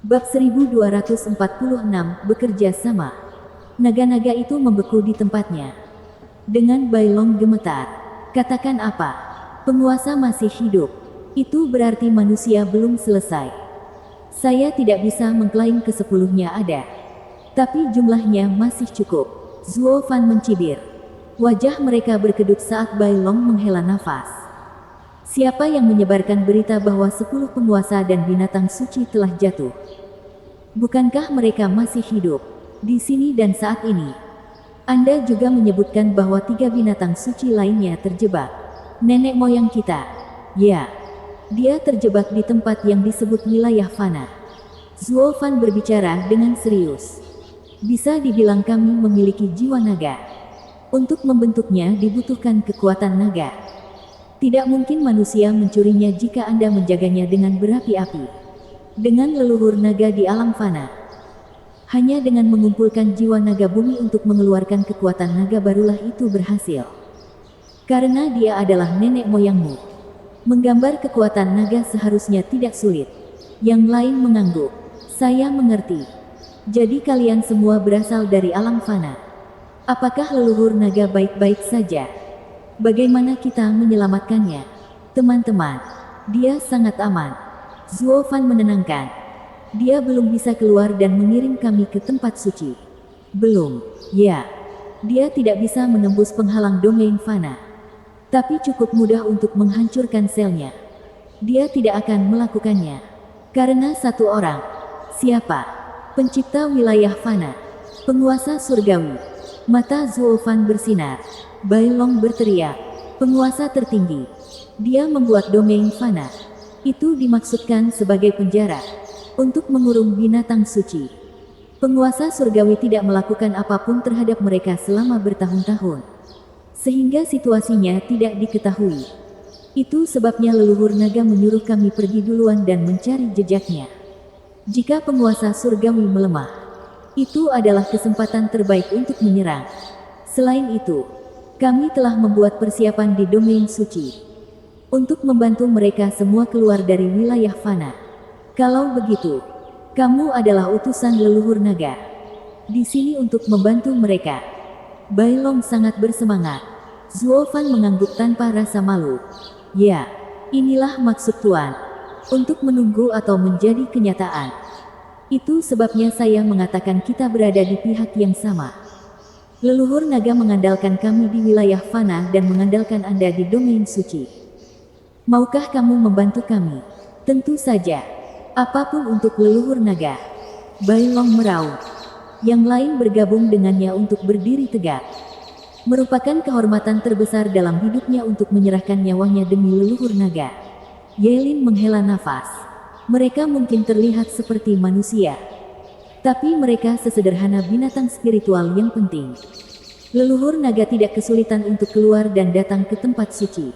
Bab 1246, bekerja sama. Naga-naga itu membeku di tempatnya. Dengan Bailong gemetar. Katakan apa? Penguasa masih hidup. Itu berarti manusia belum selesai. Saya tidak bisa mengklaim ke-10-nya ada. Tapi jumlahnya masih cukup. Zuo Fan mencibir. Wajah mereka berkedut saat Bailong menghela nafas. Siapa yang menyebarkan berita bahwa 10 penguasa dan binatang suci telah jatuh? Bukankah mereka masih hidup di sini dan saat ini? Anda juga menyebutkan bahwa 3 binatang suci lainnya terjebak. Nenek moyang kita. Ya, dia terjebak di tempat yang disebut wilayah fana. Zuo Fan berbicara dengan serius. Bisa dibilang kami memiliki jiwa naga. Untuk membentuknya dibutuhkan kekuatan naga. Tidak mungkin manusia mencurinya jika Anda menjaganya dengan berapi-api. Dengan leluhur naga di alam fana. Hanya dengan mengumpulkan jiwa naga bumi untuk mengeluarkan kekuatan naga barulah itu berhasil. Karena dia adalah nenek moyangmu. Menggambar kekuatan naga seharusnya tidak sulit. Yang lain mengangguk. Saya mengerti. Jadi kalian semua berasal dari alam fana. Apakah leluhur naga baik-baik saja? Bagaimana kita menyelamatkannya? Teman-teman, dia sangat aman. Zuo Fan menenangkan. Dia belum bisa keluar dan mengirim kami ke tempat suci. Belum, ya. Dia tidak bisa menembus penghalang domain fana. Tapi cukup mudah untuk menghancurkan selnya. Dia tidak akan melakukannya. Karena satu orang. Siapa? Pencipta wilayah fana. Penguasa surgawi. Mata Zuo Fan bersinar. Bailong berteriak. Penguasa tertinggi. Dia membuat domain fana. Itu dimaksudkan sebagai penjara untuk mengurung binatang suci. Penguasa surgawi tidak melakukan apapun terhadap mereka selama bertahun-tahun, sehingga situasinya tidak diketahui. Itu sebabnya leluhur naga menyuruh kami pergi duluan dan mencari jejaknya. Jika penguasa surgawi melemah, itu adalah kesempatan terbaik untuk menyerang. Selain itu, kami telah membuat persiapan di domain suci untuk membantu mereka semua keluar dari wilayah fana. Kalau begitu, kamu adalah utusan leluhur naga. Di sini untuk membantu mereka. Bailong sangat bersemangat. Zuo Fan mengangguk tanpa rasa malu. Ya, inilah maksud Tuan. Untuk menunggu atau menjadi kenyataan. Itu sebabnya saya mengatakan kita berada di pihak yang sama. Leluhur naga mengandalkan kami di wilayah fana dan mengandalkan Anda di domain suci. Maukah kamu membantu kami? Tentu saja. Apapun untuk leluhur naga. Bailong meraung. Yang lain bergabung dengannya untuk berdiri tegak. Merupakan kehormatan terbesar dalam hidupnya untuk menyerahkan nyawanya demi leluhur naga. Yelin menghela nafas. Mereka mungkin terlihat seperti manusia. Tapi mereka sesederhana binatang spiritual yang penting. Leluhur naga tidak kesulitan untuk keluar dan datang ke tempat suci.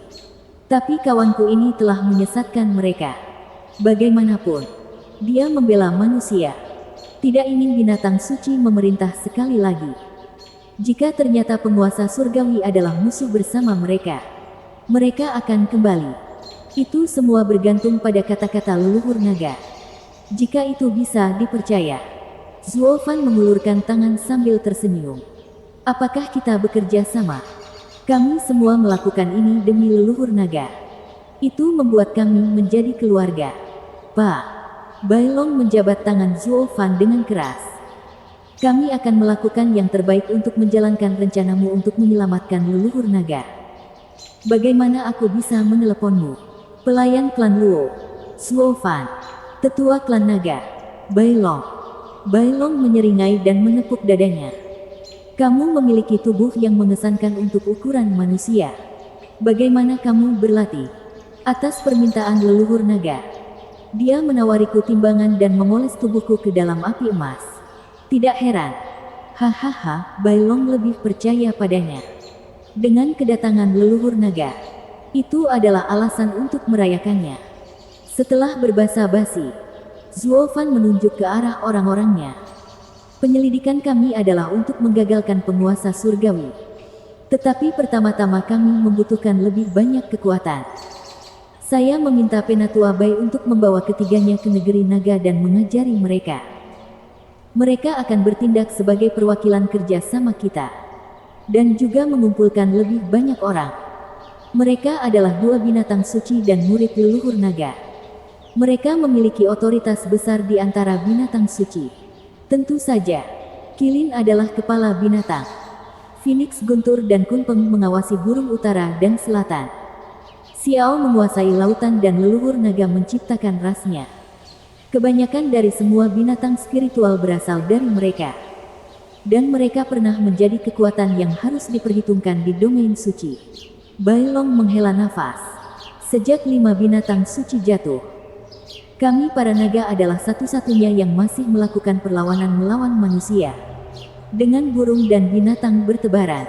Tapi kawanku ini telah menyesatkan mereka. Bagaimanapun, dia membela manusia. Tidak ingin binatang suci memerintah sekali lagi. Jika ternyata penguasa surgawi adalah musuh bersama mereka, mereka akan kembali. Itu semua bergantung pada kata-kata leluhur naga. Jika itu bisa dipercaya. Zuo Fan mengulurkan tangan sambil tersenyum. Apakah kita bekerja sama? Kami semua melakukan ini demi leluhur naga. Itu membuat kami menjadi keluarga. Pak. Bailong menjabat tangan Zuo Fan dengan keras. Kami akan melakukan yang terbaik untuk menjalankan rencanamu untuk menyelamatkan leluhur naga. Bagaimana aku bisa meneleponmu? Pelayan klan Luo. Zuo Fan. Tetua klan naga. Bailong. Bailong menyeringai dan menepuk dadanya. Kamu memiliki tubuh yang mengesankan untuk ukuran manusia. Bagaimana kamu berlatih? Atas permintaan leluhur naga. Dia menawariku timbangan dan memoles tubuhku ke dalam api emas. Tidak heran. Hahaha, Bailong lebih percaya padanya. Dengan kedatangan leluhur naga. Itu adalah alasan untuk merayakannya. Setelah berbasa-basi, Zuo Fan menunjuk ke arah orang-orangnya. Penyelidikan kami adalah untuk menggagalkan penguasa surgawi. Tetapi pertama-tama kami membutuhkan lebih banyak kekuatan. Saya meminta Penatua Bai untuk membawa ketiganya ke negeri naga dan mengajari mereka. Mereka akan bertindak sebagai perwakilan kerjasama kita. Dan juga mengumpulkan lebih banyak orang. Mereka adalah dua binatang suci dan murid leluhur naga. Mereka memiliki otoritas besar di antara binatang suci. Tentu saja, Qilin adalah kepala binatang. Phoenix Guntur dan Kunpeng mengawasi burung utara dan selatan. Xiao menguasai lautan dan leluhur naga menciptakan rasnya. Kebanyakan dari semua binatang spiritual berasal dari mereka. Dan mereka pernah menjadi kekuatan yang harus diperhitungkan di domain suci. Bai Long menghela nafas. Sejak 5 binatang suci jatuh, kami para naga adalah satu-satunya yang masih melakukan perlawanan melawan manusia. Dengan burung dan binatang bertebaran.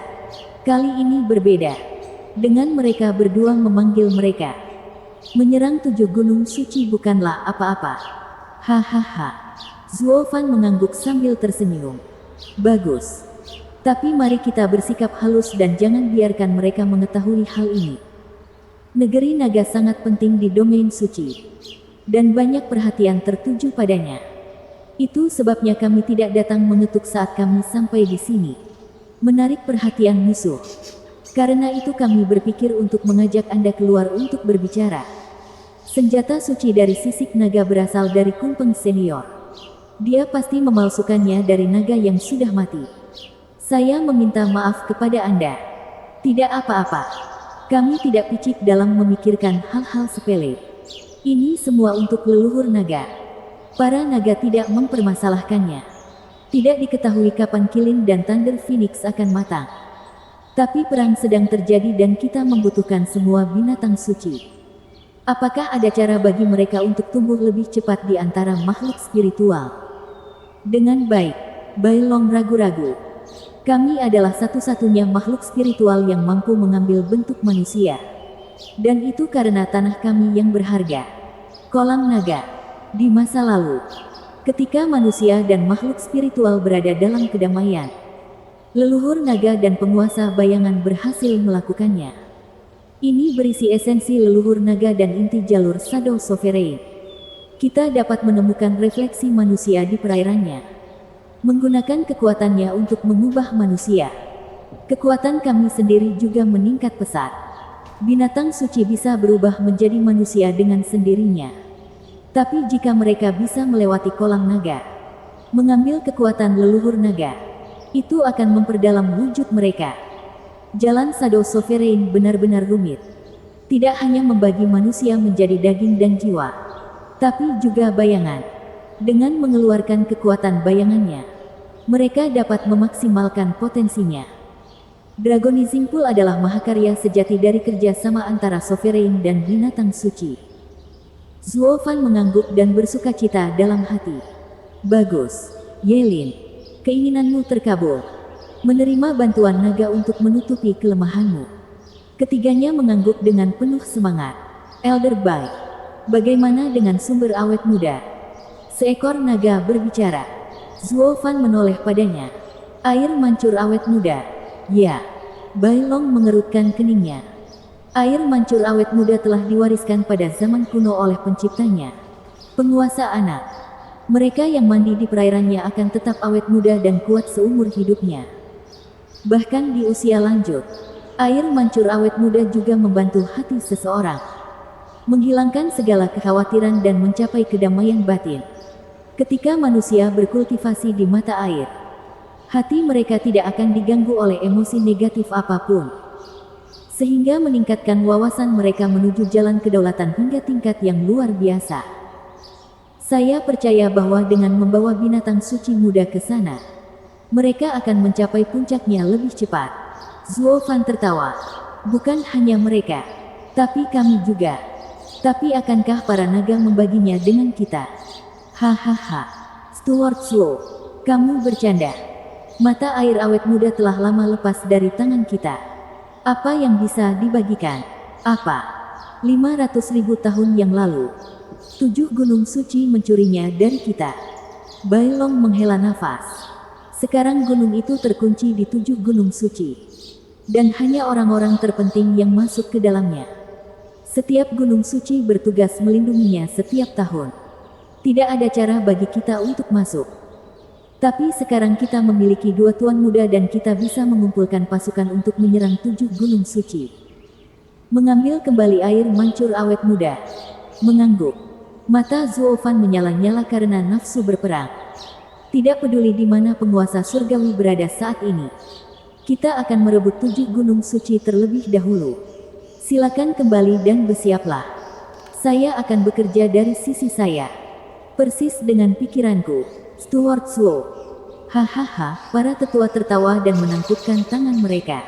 Kali ini berbeda. Dengan mereka berdua memanggil mereka. Menyerang 7 gunung suci bukanlah apa-apa. Hahaha. Zuo Fan mengangguk sambil tersenyum. Bagus. Tapi mari kita bersikap halus dan jangan biarkan mereka mengetahui hal ini. Negeri naga sangat penting di domain suci. Dan banyak perhatian tertuju padanya. Itu sebabnya kami tidak datang mengetuk saat kami sampai di sini. Menarik perhatian musuh. Karena itu kami berpikir untuk mengajak Anda keluar untuk berbicara. Senjata suci dari sisik naga berasal dari Kunpeng senior. Dia pasti memalsukannya dari naga yang sudah mati. Saya meminta maaf kepada Anda. Tidak apa-apa. Kami tidak picik dalam memikirkan hal-hal sepele. Ini semua untuk leluhur naga. Para naga tidak mempermasalahkannya. Tidak diketahui kapan Qilin dan Thunder Phoenix akan matang. Tapi perang sedang terjadi dan kita membutuhkan semua binatang suci. Apakah ada cara bagi mereka untuk tumbuh lebih cepat di antara makhluk spiritual? Dengan baik, Bai Long ragu-ragu. Kami adalah satu-satunya makhluk spiritual yang mampu mengambil bentuk manusia. Dan itu karena tanah kami yang berharga. Kolam naga. Di masa lalu, ketika manusia dan makhluk spiritual berada dalam kedamaian, leluhur naga dan penguasa bayangan berhasil melakukannya. Ini berisi esensi leluhur naga dan inti jalur Shadow Sovereign. Kita dapat menemukan refleksi manusia di perairannya. Menggunakan kekuatannya untuk mengubah manusia. Kekuatan kami sendiri juga meningkat pesat. Binatang suci bisa berubah menjadi manusia dengan sendirinya. Tapi jika mereka bisa melewati kolam naga, mengambil kekuatan leluhur naga, itu akan memperdalam wujud mereka. Jalan Shadow Sovereign benar-benar rumit. Tidak hanya membagi manusia menjadi daging dan jiwa, tapi juga bayangan. Dengan mengeluarkan kekuatan bayangannya, mereka dapat memaksimalkan potensinya. Dragonizing Pool adalah mahakarya sejati dari kerjasama antara Sovereign dan binatang suci. Zuo Fan mengangguk dan bersukacita dalam hati. Bagus, Yelin. Keinginanmu terkabul. Menerima bantuan naga untuk menutupi kelemahanmu. Ketiganya mengangguk dengan penuh semangat. Elder Bai, bagaimana dengan sumber awet muda? Seekor naga berbicara. Zuo Fan menoleh padanya. Air mancur awet muda. Ya. Bai Long mengerutkan keningnya. Air mancur awet muda telah diwariskan pada zaman kuno oleh penciptanya. Penguasa anak. Mereka yang mandi di perairannya akan tetap awet muda dan kuat seumur hidupnya. Bahkan di usia lanjut, air mancur awet muda juga membantu hati seseorang. Menghilangkan segala kekhawatiran dan mencapai kedamaian batin. Ketika manusia berkultivasi di mata air, hati mereka tidak akan diganggu oleh emosi negatif apapun. Sehingga meningkatkan wawasan mereka menuju jalan kedaulatan hingga tingkat yang luar biasa. Saya percaya bahwa dengan membawa binatang suci muda ke sana, mereka akan mencapai puncaknya lebih cepat. Zuo Fan tertawa. Bukan hanya mereka, tapi kami juga. Tapi akankah para naga membaginya dengan kita? Hahaha. Stuart Slow, kamu bercanda. Mata air awet muda telah lama lepas dari tangan kita. Apa yang bisa dibagikan? Apa? 500.000 tahun yang lalu. 7 gunung suci mencurinya dari kita. Bai Long menghela nafas. Sekarang gunung itu terkunci di 7 gunung suci. Dan hanya orang-orang terpenting yang masuk ke dalamnya. Setiap gunung suci bertugas melindunginya setiap tahun. Tidak ada cara bagi kita untuk masuk. Tapi sekarang kita memiliki 2 tuan muda dan kita bisa mengumpulkan pasukan untuk menyerang 7 gunung suci. Mengambil kembali air mancur awet muda. Mengangguk. Mata Zuofan menyala-nyala karena nafsu berperang. Tidak peduli di mana penguasa surgawi berada saat ini. Kita akan merebut 7 gunung suci terlebih dahulu. Silakan kembali dan bersiaplah. Saya akan bekerja dari sisi saya. Persis dengan pikiranku. Stuart Slow. Hahaha, para tetua tertawa dan menangkupkan tangan mereka.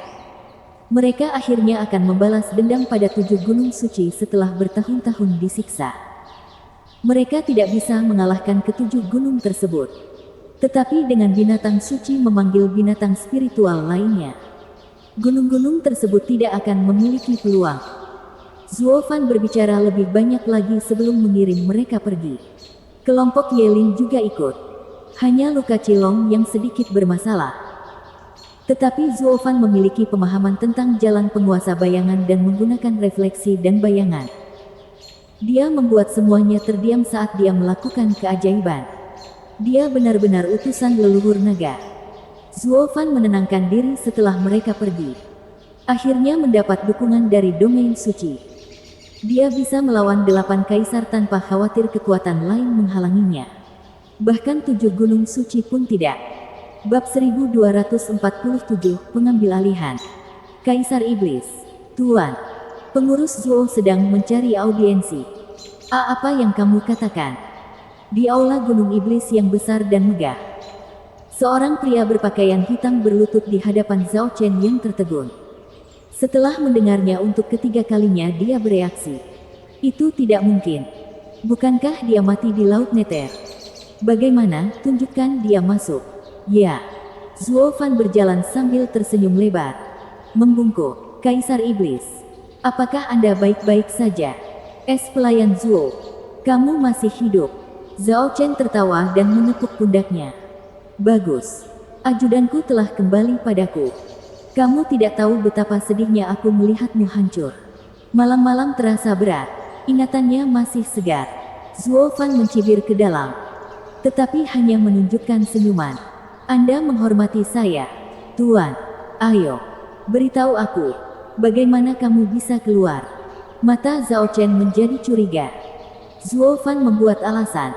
Mereka akhirnya akan membalas dendam pada 7 gunung suci setelah bertahun-tahun disiksa. Mereka tidak bisa mengalahkan ke-7 gunung tersebut. Tetapi dengan binatang suci memanggil binatang spiritual lainnya, gunung-gunung tersebut tidak akan memiliki peluang. Zuofan berbicara lebih banyak lagi sebelum mengirim mereka pergi. Kelompok Yelin juga ikut. Hanya luka Cilong yang sedikit bermasalah. Tetapi Zuofan memiliki pemahaman tentang jalan penguasa bayangan dan menggunakan refleksi dan bayangan. Dia membuat semuanya terdiam saat dia melakukan keajaiban. Dia benar-benar utusan leluhur naga. Zuofan menenangkan diri setelah mereka pergi. Akhirnya mendapat dukungan dari domain suci. Dia bisa melawan 8 kaisar tanpa khawatir kekuatan lain menghalanginya. Bahkan 7 gunung suci pun tidak. Bab 1247, Pengambil Alihan. Kaisar Iblis. Tuan, pengurus Zuo sedang mencari audiensi. Apa yang kamu katakan? Di aula Gunung Iblis yang besar dan megah, seorang pria berpakaian hitam berlutut di hadapan Zhao Chen yang tertegun. Setelah mendengarnya untuk ketiga kalinya dia bereaksi. Itu tidak mungkin. Bukankah dia mati di Laut Nether? Bagaimana, tunjukkan dia masuk. Ya. Zuofan berjalan sambil tersenyum lebar. Membungkuk, Kaisar Iblis. Apakah Anda baik-baik saja? Pelayan Zuo. Kamu masih hidup. Zhao Chen tertawa dan menepuk pundaknya. Bagus. Ajudanku telah kembali padaku. Kamu tidak tahu betapa sedihnya aku melihatmu hancur. Malam-malam terasa berat. Ingatannya masih segar. Zuofan mencibir ke dalam. Tetapi hanya menunjukkan senyuman. Anda menghormati saya. Tuan, ayo. Beritahu aku. Bagaimana kamu bisa keluar? Mata Zhao Chen menjadi curiga. Zuofan membuat alasan.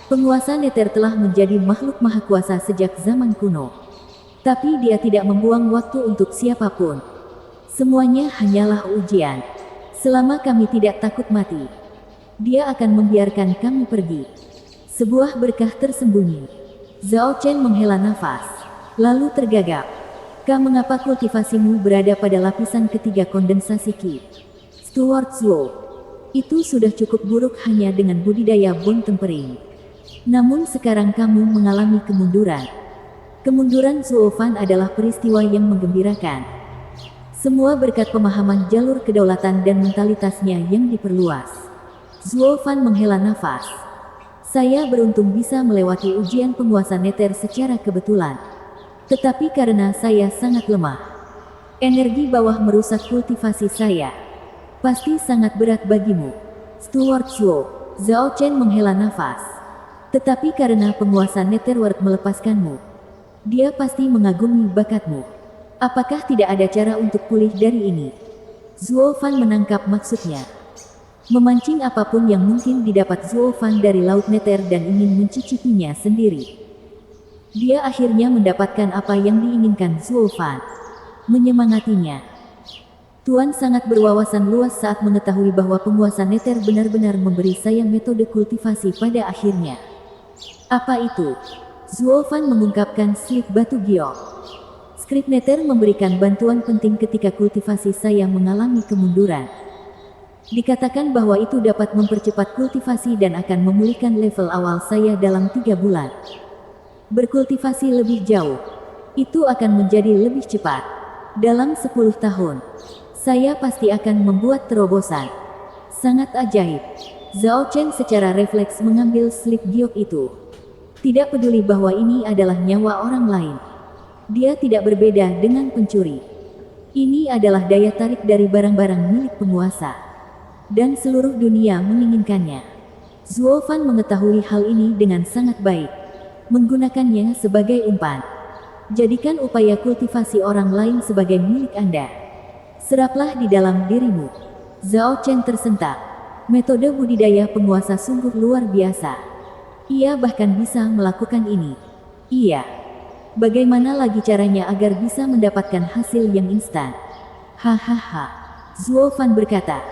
Penguasa Nether telah menjadi makhluk maha kuasa sejak zaman kuno. Tapi dia tidak membuang waktu untuk siapapun. Semuanya hanyalah ujian. Selama kami tidak takut mati, dia akan membiarkan kami pergi. Sebuah berkah tersembunyi. Zhao Chen menghela nafas, lalu tergagap. Mengapa kultivasimu berada pada lapisan ketiga kondensasi Qi? Stuart Slow. Itu sudah cukup buruk hanya dengan budidaya bone tempering. Namun sekarang kamu mengalami kemunduran. Kemunduran Zuofan adalah peristiwa yang menggembirakan. Semua berkat pemahaman jalur kedaulatan dan mentalitasnya yang diperluas. Zuofan menghela nafas. Saya beruntung bisa melewati ujian penguasa Nether secara kebetulan. Tetapi karena saya sangat lemah, energi bawah merusak kultivasi saya. Pasti sangat berat bagimu. Stuart Slow. Zhao Chen menghela nafas. Tetapi karena penguasa Netherworld melepaskanmu, dia pasti mengagumi bakatmu. Apakah tidak ada cara untuk pulih dari ini? Zuofan menangkap maksudnya. Memancing apapun yang mungkin didapat Zuofan dari Laut Nether dan ingin mencicipinya sendiri. Dia akhirnya mendapatkan apa yang diinginkan Zuofan. Menyemangatinya. Tuan sangat berwawasan luas saat mengetahui bahwa penguasa Nether benar-benar memberi saya metode kultivasi pada akhirnya. Apa itu? Zuofan mengungkapkan slip batu giok. Skrip Nether memberikan bantuan penting ketika kultivasi saya mengalami kemunduran. Dikatakan bahwa itu dapat mempercepat kultivasi dan akan memulihkan level awal saya dalam 3 bulan. Berkultivasi lebih jauh. Itu akan menjadi lebih cepat. Dalam 10 tahun. Saya pasti akan membuat terobosan. Sangat ajaib. Zhao Chen secara refleks mengambil slip giok itu. Tidak peduli bahwa ini adalah nyawa orang lain. Dia tidak berbeda dengan pencuri. Ini adalah daya tarik dari barang-barang milik penguasa. dan seluruh dunia menginginkannya. Zuo Fan mengetahui hal ini dengan sangat baik, menggunakannya sebagai umpan. Jadikan upaya kultivasi orang lain sebagai milik Anda. Seraplah di dalam dirimu. Zhao Chen tersentak. Metode budidaya penguasa sungguh luar biasa. Ia bahkan bisa melakukan ini. Iya. Bagaimana lagi caranya agar bisa mendapatkan hasil yang instan? Hahaha. Zuo Fan berkata.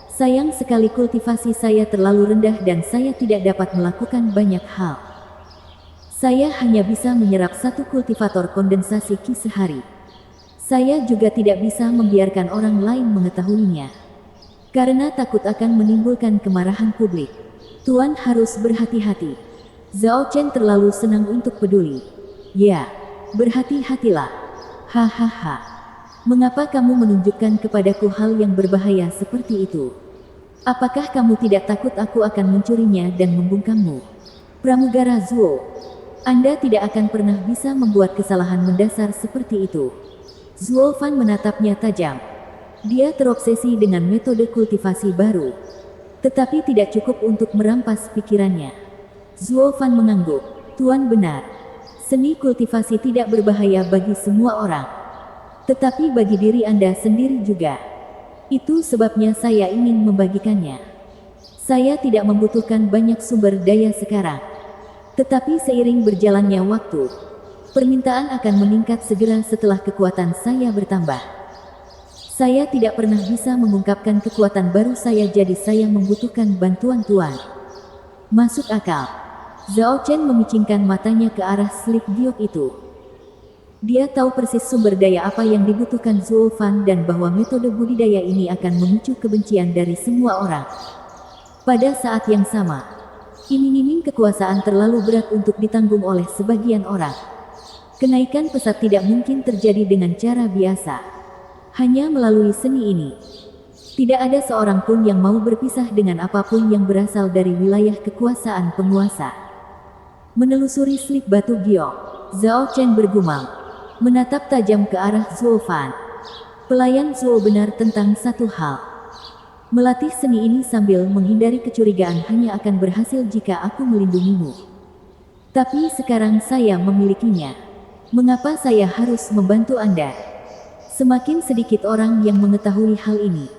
Sayang sekali kultivasi saya terlalu rendah dan saya tidak dapat melakukan banyak hal. Saya hanya bisa menyerap satu kultivator kondensasi Qi sehari. Saya juga tidak bisa membiarkan orang lain mengetahuinya. Karena takut akan menimbulkan kemarahan publik. Tuan harus berhati-hati. Zhao Chen terlalu senang untuk peduli. Ya, berhati-hatilah. Hahaha. Mengapa kamu menunjukkan kepadaku hal yang berbahaya seperti itu? Apakah kamu tidak takut aku akan mencurinya dan membungkammu? Pramugara Zuo. Anda tidak akan pernah bisa membuat kesalahan mendasar seperti itu. Zuo Fan menatapnya tajam. Dia terobsesi dengan metode kultivasi baru. Tetapi tidak cukup untuk merampas pikirannya. Zuo Fan mengangguk. Tuan benar. Seni kultivasi tidak berbahaya bagi semua orang. Tetapi bagi diri Anda sendiri juga. Itu sebabnya saya ingin membagikannya. Saya tidak membutuhkan banyak sumber daya sekarang. Tetapi seiring berjalannya waktu, permintaan akan meningkat segera setelah kekuatan saya bertambah. Saya tidak pernah bisa mengungkapkan kekuatan baru saya, jadi saya membutuhkan bantuan Tuan. Masuk akal. Zhao Chen memicingkan matanya ke arah slip giok itu. Dia tahu persis sumber daya apa yang dibutuhkan Zuo Fan dan bahwa metode budidaya ini akan memicu kebencian dari semua orang. Pada saat yang sama, iming-iming kekuasaan terlalu berat untuk ditanggung oleh sebagian orang. Kenaikan pesat tidak mungkin terjadi dengan cara biasa. Hanya melalui seni ini. Tidak ada seorang pun yang mau berpisah dengan apapun yang berasal dari wilayah kekuasaan penguasa. Menelusuri slip batu giok, Zhao Chen bergumam. Menatap tajam ke arah Zuo Fan. Pelayan Zuo benar tentang satu hal. Melatih seni ini sambil menghindari kecurigaan hanya akan berhasil jika aku melindungimu. Tapi sekarang saya memilikinya. Mengapa saya harus membantu Anda? Semakin sedikit orang yang mengetahui hal ini,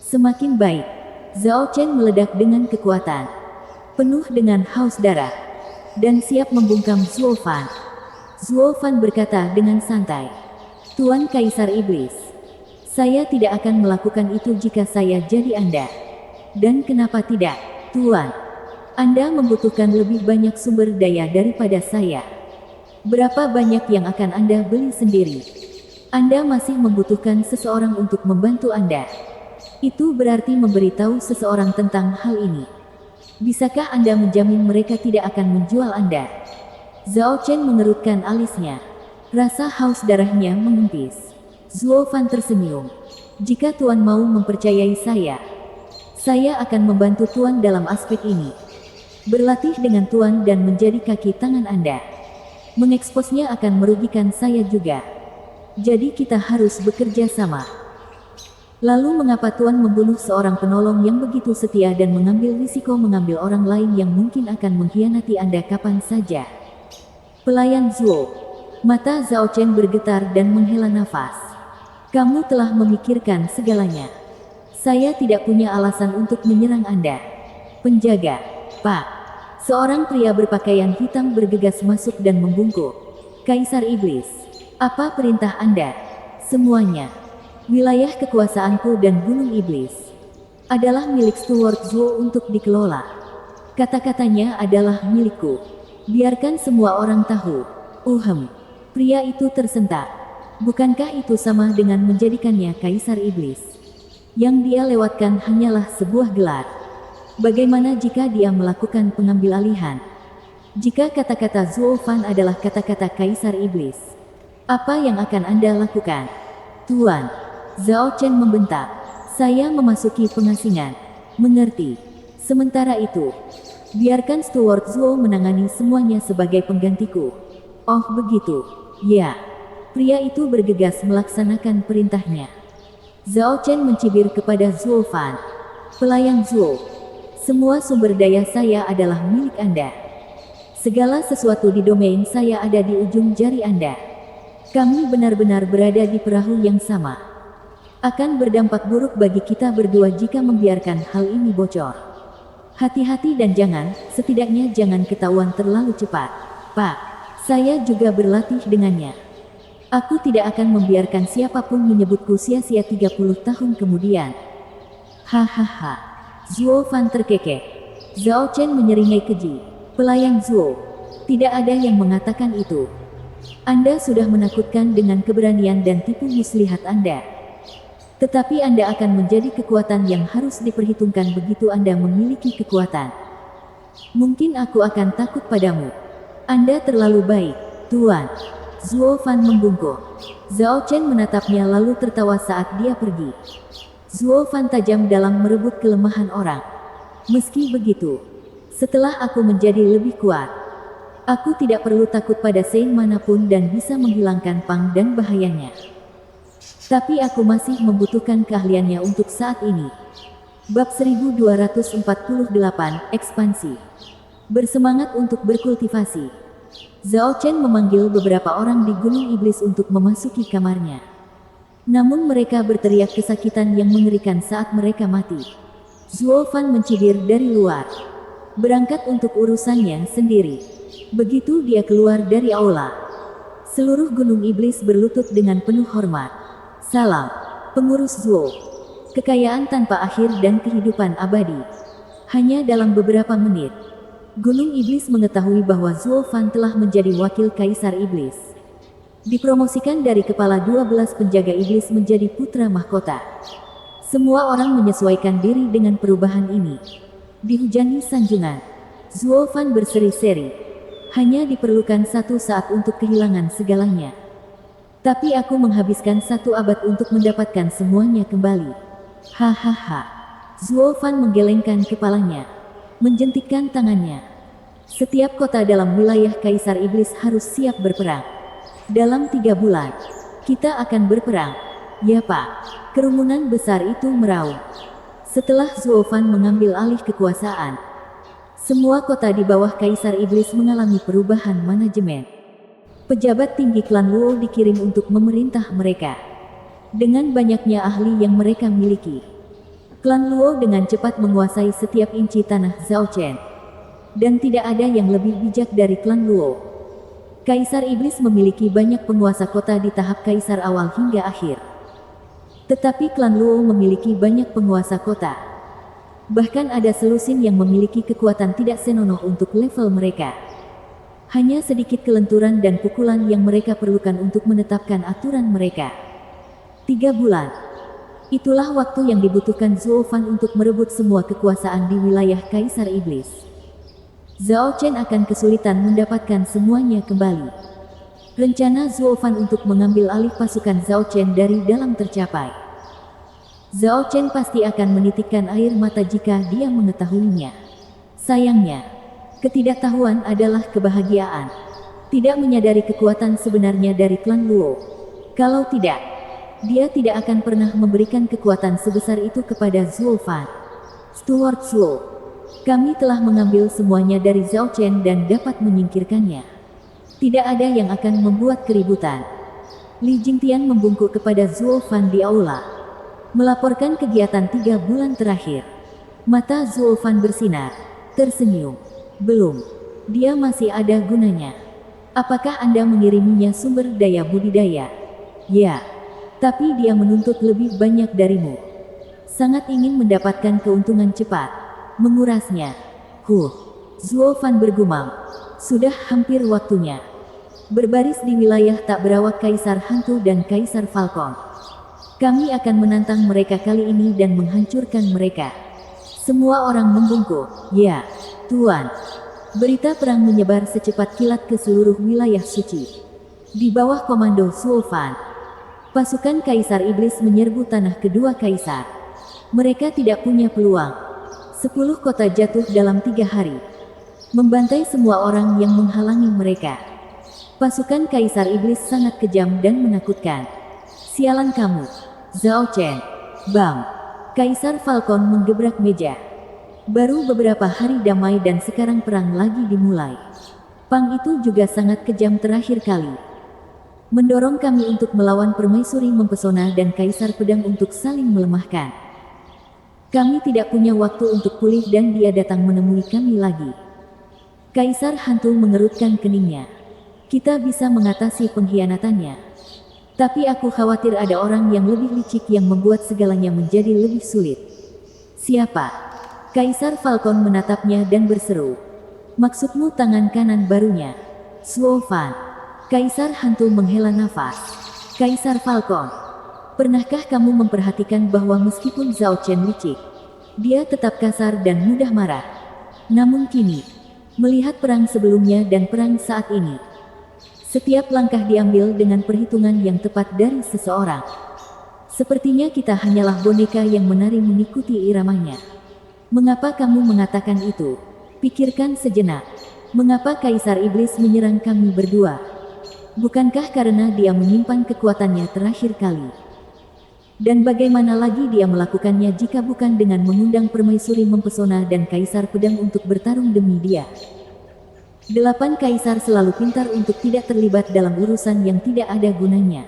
semakin baik. Zhao Chen meledak dengan kekuatan, penuh dengan haus darah, dan siap membungkam Zuo Fan. Zuo Fan berkata dengan santai, Tuan Kaisar Iblis. Saya tidak akan melakukan itu jika saya jadi Anda. Dan kenapa tidak, Tuan? Anda membutuhkan lebih banyak sumber daya daripada saya. Berapa banyak yang akan Anda beli sendiri? Anda masih membutuhkan seseorang untuk membantu Anda. Itu berarti memberitahu seseorang tentang hal ini. Bisakah Anda menjamin mereka tidak akan menjual Anda? Zhao Chen mengerutkan alisnya. Rasa haus darahnya mengempis. Zuo Fan tersenyum. Jika Tuan mau mempercayai saya akan membantu Tuan dalam aspek ini. Berlatih dengan Tuan dan menjadi kaki tangan Anda. Mengeksposnya akan merugikan saya juga. Jadi kita harus bekerja sama. Lalu mengapa Tuan membunuh seorang penolong yang begitu setia dan mengambil risiko mengambil orang lain yang mungkin akan mengkhianati Anda kapan saja? Pelayan Zuo. Mata Zhao Chen bergetar dan menghela nafas. Kamu telah memikirkan segalanya. Saya tidak punya alasan untuk menyerang Anda. Penjaga, Pak. Seorang pria berpakaian hitam bergegas masuk dan membungkuk. Kaisar Iblis. Apa perintah Anda? Semuanya. Wilayah kekuasaanku dan Gunung Iblis adalah milik Steward Zuo untuk dikelola. Kata-katanya adalah milikku. Biarkan semua orang tahu. Pria itu tersentak. Bukankah itu sama dengan menjadikannya Kaisar Iblis? Yang dia lewatkan hanyalah sebuah gelar. Bagaimana jika dia melakukan pengambil alihan? Jika kata-kata Zuo Fan adalah kata-kata Kaisar Iblis, apa yang akan Anda lakukan? Tuan, Zhao Chen membentak. Saya memasuki pengasingan. Mengerti. Sementara itu, biarkan Steward Zuo menangani semuanya sebagai penggantiku. Oh begitu. Ya. Pria itu bergegas melaksanakan perintahnya. Zhao Chen mencibir kepada Zuo Fan. Pelayan Zuo, semua sumber daya saya adalah milik Anda. Segala sesuatu di domain saya ada di ujung jari Anda. Kami benar-benar berada di perahu yang sama. Akan berdampak buruk bagi kita berdua jika membiarkan hal ini bocor. Hati-hati dan setidaknya jangan ketahuan terlalu cepat. Pak, saya juga berlatih dengannya. Aku tidak akan membiarkan siapapun menyebutku sia-sia 30 tahun kemudian. Hahaha. Zuo Fan terkekeh. Zhao Chen menyeringai keji. Pelayan Zuo, tidak ada yang mengatakan itu. Anda sudah menakutkan dengan keberanian dan tipu muslihat Anda. Tetapi Anda akan menjadi kekuatan yang harus diperhitungkan begitu Anda memiliki kekuatan. Mungkin aku akan takut padamu. Anda terlalu baik, Tuan. Zuo Fan membungkuk. Zhao Chen menatapnya lalu tertawa saat dia pergi. Zuo Fan tajam dalam merebut kelemahan orang. Meski begitu, setelah aku menjadi lebih kuat, aku tidak perlu takut pada Saint manapun dan bisa menghilangkan Pang dan bahayanya. Tapi aku masih membutuhkan keahliannya untuk saat ini. Bab 1248, Ekspansi. Bersemangat untuk berkultivasi. Zhao Chen memanggil beberapa orang di Gunung Iblis untuk memasuki kamarnya. Namun mereka berteriak kesakitan yang mengerikan saat mereka mati. Zuo Fan mencibir dari luar. Berangkat untuk urusannya sendiri. Begitu dia keluar dari aula, seluruh Gunung Iblis berlutut dengan penuh hormat. Salam, pengurus Zuo. Kekayaan tanpa akhir dan kehidupan abadi. Hanya dalam beberapa menit, Gunung Iblis mengetahui bahwa Zuo Fan telah menjadi wakil Kaisar Iblis. Dipromosikan dari kepala 12 penjaga iblis menjadi putra mahkota. Semua orang menyesuaikan diri dengan perubahan ini. Dihujani sanjungan, Zuo Fan berseri-seri. Hanya diperlukan satu saat untuk kehilangan segalanya. Tapi aku menghabiskan 1 abad untuk mendapatkan semuanya kembali. Hahaha. Zuo Fan menggelengkan kepalanya, menjentikkan tangannya. Setiap kota dalam wilayah Kaisar Iblis harus siap berperang. Dalam 3 bulan, kita akan berperang. Ya Pak. Kerumunan besar itu meraung. Setelah Zuo Fan mengambil alih kekuasaan, semua kota di bawah Kaisar Iblis mengalami perubahan manajemen. Pejabat tinggi klan Luo dikirim untuk memerintah mereka. Dengan banyaknya ahli yang mereka miliki, klan Luo dengan cepat menguasai setiap inci tanah Zhao Chen. Dan tidak ada yang lebih bijak dari klan Luo. Kaisar Iblis memiliki banyak penguasa kota di tahap kaisar awal hingga akhir. Tetapi klan Luo memiliki banyak penguasa kota. Bahkan ada selusin yang memiliki kekuatan tidak senonoh untuk level mereka. Hanya sedikit kelenturan dan pukulan yang mereka perlukan untuk menetapkan aturan mereka. 3 bulan. Itulah waktu yang dibutuhkan Zuo Fan untuk merebut semua kekuasaan di wilayah Kaisar Iblis. Zhao Chen akan kesulitan mendapatkan semuanya kembali. Rencana Zuo Fan untuk mengambil alih pasukan Zhao Chen dari dalam tercapai. Zhao Chen pasti akan menitikkan air mata jika dia mengetahuinya. Sayangnya, ketidaktahuan adalah kebahagiaan. Tidak menyadari kekuatan sebenarnya dari klan Luo. Kalau tidak, dia tidak akan pernah memberikan kekuatan sebesar itu kepada Zuo Fan. Steward Zuo, kami telah mengambil semuanya dari Zhao Chen dan dapat menyingkirkannya. Tidak ada yang akan membuat keributan. Li Jingtian membungkuk kepada Zuo Fan di aula, melaporkan kegiatan 3 bulan terakhir. Mata Zuo Fan bersinar, tersenyum. Belum. Dia masih ada gunanya. Apakah Anda mengiriminya sumber daya budidaya? Ya. Tapi dia menuntut lebih banyak darimu. Sangat ingin mendapatkan keuntungan cepat. Mengurasnya. Zuo Fan bergumam. Sudah hampir waktunya. Berbaris di wilayah tak berawak Kaisar Hantu dan Kaisar Falcon. Kami akan menantang mereka kali ini dan menghancurkan mereka. Semua orang membungkuk. Ya, Tuan. Berita perang menyebar secepat kilat ke seluruh wilayah suci. Di bawah komando Zuo Fan, pasukan Kaisar Iblis menyerbu tanah kedua Kaisar. Mereka tidak punya peluang. 10 kota jatuh dalam 3 hari. Membantai semua orang yang menghalangi mereka. Pasukan Kaisar Iblis sangat kejam dan menakutkan. Sialan kamu, Zhao Chen. Bam. Kaisar Falcon menggebrak meja. Baru beberapa hari damai dan sekarang perang lagi dimulai. Pang itu juga sangat kejam terakhir kali. Mendorong kami untuk melawan permaisuri mempesona dan kaisar pedang untuk saling melemahkan. Kami tidak punya waktu untuk pulih dan dia datang menemui kami lagi. Kaisar hantu mengerutkan keningnya. Kita bisa mengatasi pengkhianatannya. Tapi aku khawatir ada orang yang lebih licik yang membuat segalanya menjadi lebih sulit. Siapa? Kaisar Falcon menatapnya dan berseru. Maksudmu tangan kanan barunya? Zuo Fan. Kaisar hantu menghela nafas. Kaisar Falcon. Pernahkah kamu memperhatikan bahwa meskipun Zhao Chen licik, dia tetap kasar dan mudah marah? Namun kini, melihat perang sebelumnya dan perang saat ini, setiap langkah diambil dengan perhitungan yang tepat dari seseorang. Sepertinya kita hanyalah boneka yang menari mengikuti iramanya. Mengapa kamu mengatakan itu? Pikirkan sejenak. Mengapa Kaisar Iblis menyerang kami berdua? Bukankah karena dia menyimpan kekuatannya terakhir kali? Dan bagaimana lagi dia melakukannya jika bukan dengan mengundang permaisuri mempesona dan kaisar pedang untuk bertarung demi dia? 8 kaisar selalu pintar untuk tidak terlibat dalam urusan yang tidak ada gunanya.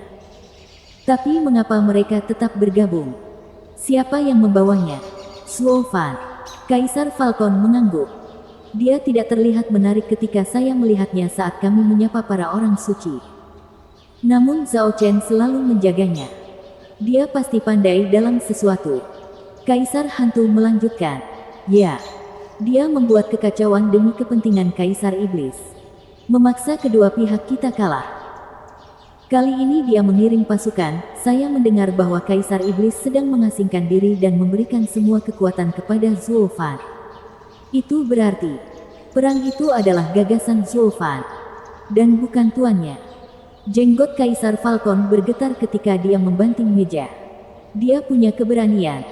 Tapi mengapa mereka tetap bergabung? Siapa yang membawanya? Zuo Fan. Kaisar Falcon mengangguk. Dia tidak terlihat menarik ketika saya melihatnya saat kami menyapa para orang suci. Namun Zhao Chen selalu menjaganya. Dia pasti pandai dalam sesuatu. Kaisar hantu melanjutkan. Ya, dia membuat kekacauan demi kepentingan Kaisar Iblis. Memaksa kedua pihak kita kalah. Kali ini dia mengirim pasukan. Saya mendengar bahwa Kaisar Iblis sedang mengasingkan diri dan memberikan semua kekuatan kepada Zuo Fan. Itu berarti, perang itu adalah gagasan Zuo Fan, dan bukan tuannya. Jenggot Kaisar Falcon bergetar ketika dia membanting meja. Dia punya keberanian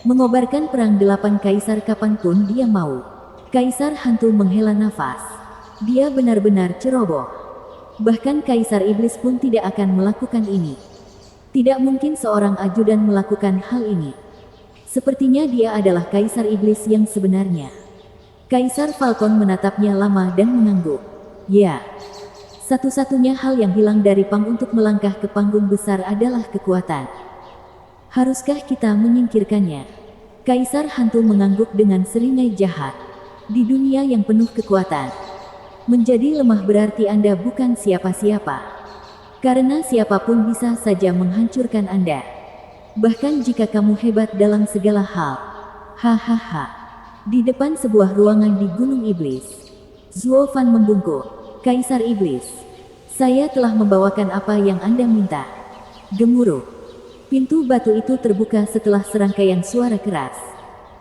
mengobarkan perang 8 kaisar kapanpun dia mau. Kaisar hantu menghela nafas. Dia benar-benar ceroboh. Bahkan Kaisar Iblis pun tidak akan melakukan ini. Tidak mungkin seorang ajudan melakukan hal ini. Sepertinya dia adalah Kaisar Iblis yang sebenarnya. Kaisar Falcon menatapnya lama dan mengangguk. Ya, satu-satunya hal yang hilang dari Pang untuk melangkah ke panggung besar adalah kekuatan. Haruskah kita menyingkirkannya? Kaisar hantu mengangguk dengan seringai jahat. Di dunia yang penuh kekuatan, menjadi lemah berarti Anda bukan siapa-siapa. Karena siapapun bisa saja menghancurkan Anda. Bahkan jika kamu hebat dalam segala hal. Hahaha. Di depan sebuah ruangan di Gunung Iblis, Zuo Fan membungkuk. Kaisar Iblis, saya telah membawakan apa yang Anda minta. Gemuruh. Pintu batu itu terbuka setelah serangkaian suara keras.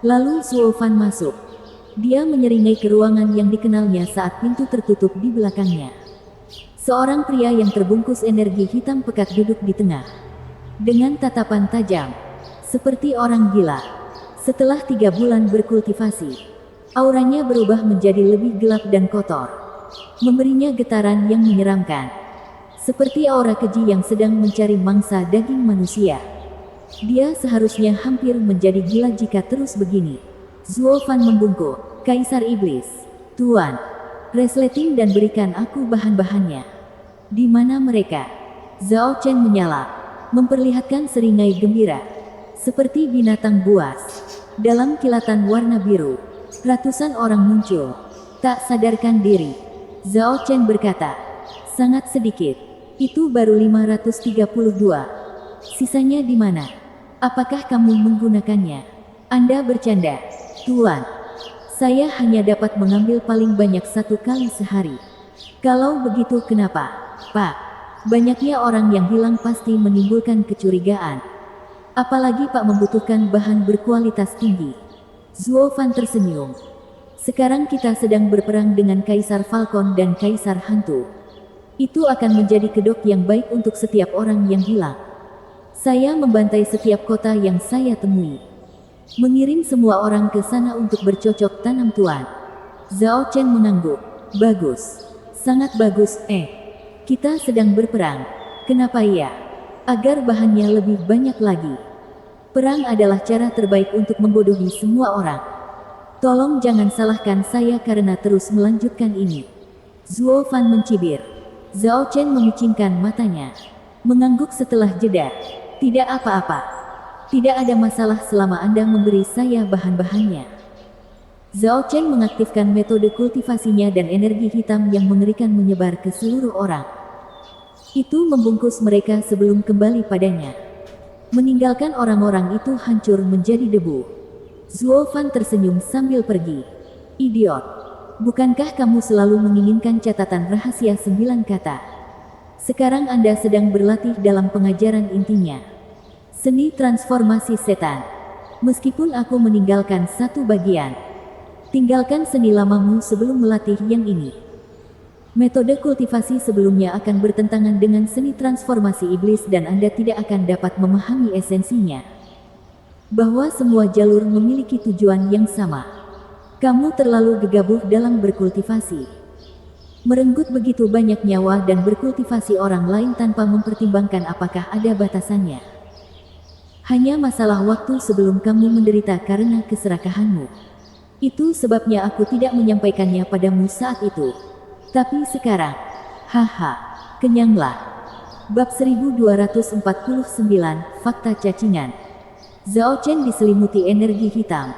Lalu Zuo Fan masuk. Dia menyeringai ke ruangan yang dikenalnya saat pintu tertutup di belakangnya. Seorang pria yang terbungkus energi hitam pekat duduk di tengah. Dengan tatapan tajam, seperti orang gila. Setelah 3 bulan berkultivasi, auranya berubah menjadi lebih gelap dan kotor, memberinya getaran yang menyeramkan. Seperti aura keji yang sedang mencari mangsa daging manusia. Dia seharusnya hampir menjadi gila jika terus begini. Zuo Fan membungkuk. Kaisar Iblis, Tuan, resleting dan berikan aku bahan-bahannya. Di mana mereka? Zhao Chen menyala, memperlihatkan seringai gembira. Seperti binatang buas. Dalam kilatan warna biru, ratusan orang muncul. Tak sadarkan diri. Zhao Chen berkata, sangat sedikit. Itu baru 532. Sisanya di mana? Apakah kamu menggunakannya? Anda bercanda, Tuan. Saya hanya dapat mengambil paling banyak 1 kali sehari. Kalau begitu kenapa, Pak? Banyaknya orang yang hilang pasti menimbulkan kecurigaan. Apalagi Pak membutuhkan bahan berkualitas tinggi. Zuo Fan tersenyum. Sekarang kita sedang berperang dengan Kaisar Falcon dan Kaisar Hantu. Itu akan menjadi kedok yang baik untuk setiap orang yang hilang. Saya membantai setiap kota yang saya temui. Mengirim semua orang ke sana untuk bercocok tanam Tuan. Zhao Chen mengangguk. Bagus. Sangat bagus, Kita sedang berperang. Kenapa ya? Agar bahannya lebih banyak lagi. Perang adalah cara terbaik untuk membodohi semua orang. Tolong jangan salahkan saya karena terus melanjutkan ini. Zuo Fan mencibir. Zhao Chen memicingkan matanya. Mengangguk setelah jeda. Tidak apa-apa. Tidak ada masalah selama Anda memberi saya bahan-bahannya. Zhao Chen mengaktifkan metode kultivasinya dan energi hitam yang mengerikan menyebar ke seluruh orang. Itu membungkus mereka sebelum kembali padanya. Meninggalkan orang-orang itu hancur menjadi debu. Zuo Fan tersenyum sambil pergi. Idiot. Bukankah kamu selalu menginginkan catatan rahasia 9 kata? Sekarang Anda sedang berlatih dalam pengajaran intinya. Seni transformasi setan. Meskipun aku meninggalkan satu bagian, tinggalkan seni lamamu sebelum melatih yang ini. Metode kultivasi sebelumnya akan bertentangan dengan seni transformasi iblis dan Anda tidak akan dapat memahami esensinya. Bahwa semua jalur memiliki tujuan yang sama. Kamu terlalu gegabah dalam berkultivasi. Merenggut begitu banyak nyawa dan berkultivasi orang lain tanpa mempertimbangkan apakah ada batasannya. Hanya masalah waktu sebelum kamu menderita karena keserakahanmu. Itu sebabnya aku tidak menyampaikannya padamu saat itu. Tapi sekarang, haha, kenyanglah. Bab 1249, Fakta Cacingan. Zhao Chen diselimuti energi hitam.